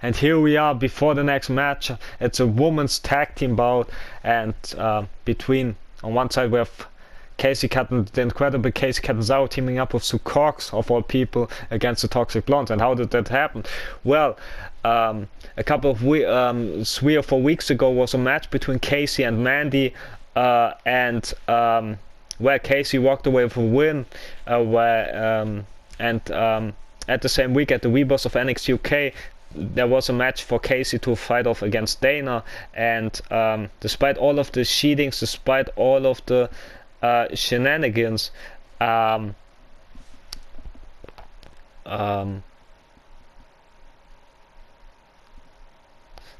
And here we are before the next match. It's a women's tag team bout, and between, on one side we have the incredible Kacy Catanzaro teaming up with Sue Cox, of all people, against the Toxic Blondes. And how did that happen? Well, a couple of 3 or 4 weeks ago was a match between Kacy and Mandy, where Kacy walked away with a win, at the same week, at the Rebirth of NXT UK, there was a match for Kacy to fight off against Dana, and despite all of the cheatings, despite all of the shenanigans,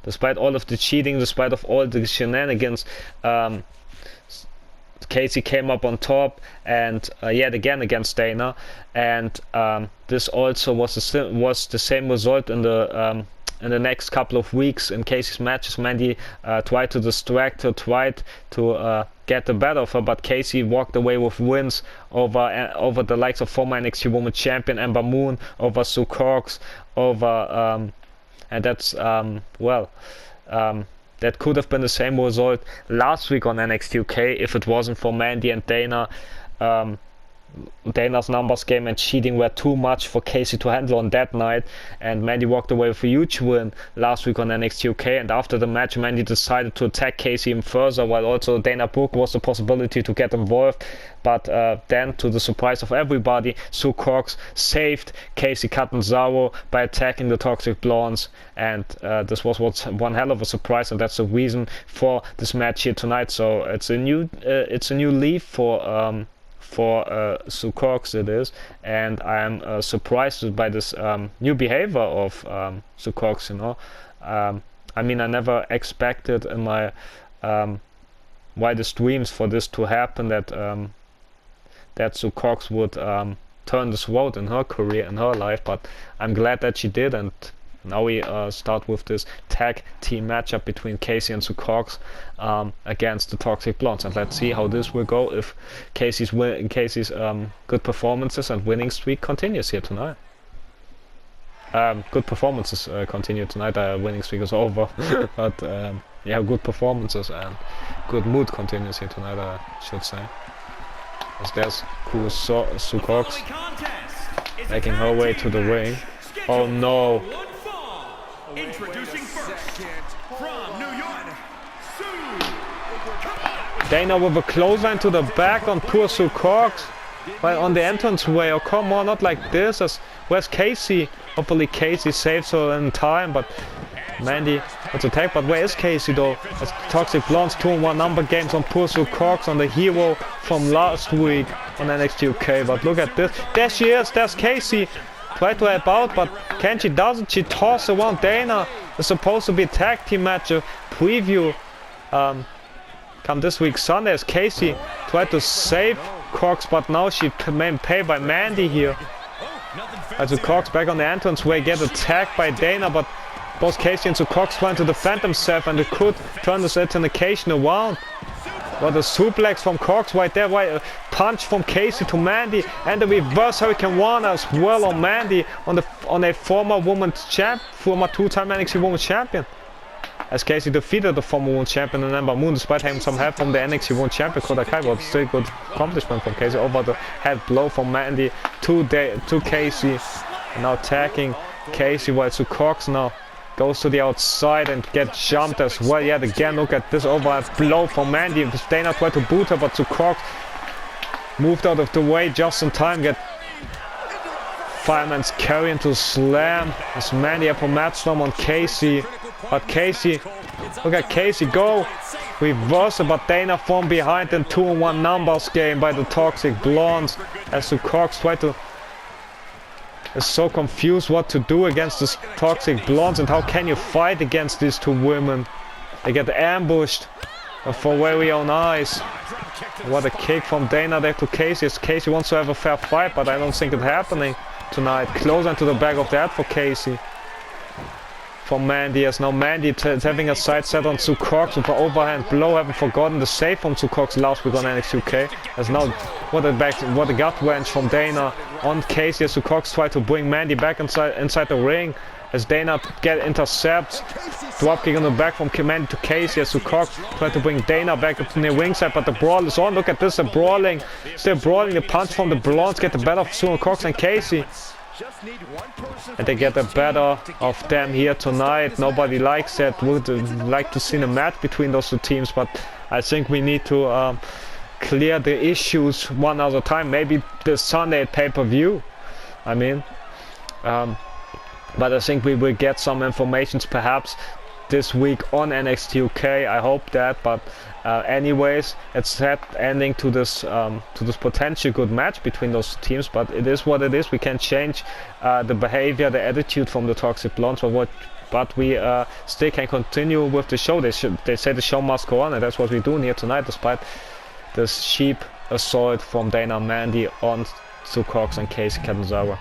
despite all of the cheating, despite of all the shenanigans, Kacy came up on top, and yet again against Dana, and this also was the same result in the next couple of weeks in Kacy's matches. Mandy tried to distract her, tried to get the better of her, but Kacy walked away with wins over the likes of former NXT Women's Champion Ember Moon, over Sue Cox, over and that's that could have been the same result last week on NXT UK if it wasn't for Mandy and Dana. Dana's numbers game and cheating were too much for Kacy to handle on that night, and Mandy walked away with a huge win last week on NXT UK. And after the match, Mandy decided to attack Kacy even further, while also Dana Brooke was a possibility to get involved. But then, to the surprise of everybody, Sue Cox saved Kacy Catanzaro by attacking the Toxic Blondes, and this was one hell of a surprise, and that's the reason for this match here tonight. So it's a new leaf for Sue Cox, it is, and I'm surprised by this new behavior of Sue Cox. You know, I mean, I never expected in my wildest dreams for this to happen, that Sue Cox would turn this road in her career, in her life. But I'm glad that she did, and now we start with this tag team matchup between Kacy and Sue Cox against the Toxic Blondes, and let's see how this will go if Kacy's good performances and winning streak continues here tonight. Good performances continue tonight. Winning streak is over, but yeah, good performances and good mood continues here tonight, I should say. As there's cool Sue Cox making her way to the ring. Oh no! Introducing first, from New York, Sue. Dana with a clothesline to the back on poor Sue Cox. Right on the entranceway. Oh, come on, not like this. Where's Kacy? Hopefully Kacy saves her in time, but Mandy wants to attack. But where is Kacy though? As Toxic Blondes 2-on-1 number games on poor Sue Cox, on the hero from last week on NXT UK. But look at this. There she is. There's Kacy. Try to help out, but Kenji doesn't. She tosses around Dana. It's supposed to be a tag team match, a preview. Come this week Sunday, as Kacy tried to save Cox, but now she paid by Mandy here. Also Cox back on the entranceway, get attacked by Dana, but both Kacy and Sue Cox trying to defend themselves, and they could turn this altercation around. What a suplex from Cox right there, a punch from Kacy to Mandy, and the reverse Hurricane Rana as well on Mandy, on a former two-time NXT Women's Champion. As Kacy defeated the former Women's Champion and Ember Moon, despite having some help from the NXT Women's Champion Kota Kai, but still good accomplishment from Kacy. Over the head blow from Mandy to Kacy, and now attacking Kacy, while Sue Cox now goes to the outside and gets jumped as well. Yet again, look at this overhead blow from Mandy. Dana tried to boot her, but Sue Cox moved out of the way just in time. Get Fireman's carry into slam as Mandy up a match storm on Kacy. But Kacy, look at Kacy go. Reversal, but Dana from behind in 2-on-1 numbers game by the Toxic Blondes. As Sue Cox tried to is so confused what to do against this Toxic Blondes, and how can you fight against these two women? They get ambushed for very own eyes. What a kick from Dana there to Kacy, as Kacy wants to have a fair fight, but I don't think it's happening tonight. Close into the back of the head for Kacy. From Mandy, as now Mandy is having a side set on Sue Cox with an overhand blow. Haven't forgotten the save from Sue Cox last week on NXT UK. As now what a gut wrench from Dana on Kacy, as Sue Cox tried to bring Mandy back inside the ring. as Dana get intercepts. Dropkick on the back from Mandy to Kacy as Cox try to bring Dana back up to near wingside, but the brawl is on. Look at this, they're brawling. Still brawling. The punch from the Blondes get the better of Sue Cox and Kacy. And they get the better of them here tonight. Nobody likes it. Would like to see a match between those two teams, but I think we need to clear the issues one other time. Maybe this Sunday at pay-per-view. I mean, but I think we will get some informations perhaps this week on NXT UK. I hope that. But anyways, it's set ending to this potential good match between those teams. But it is what it is. We can change the behavior, the attitude from the Toxic Blondes, but we still can continue with the show. They say the show must go on, and that's what we're doing here tonight, despite this cheap assault from Dana and Mandy on Sue Cox and Kacy Catanzaro.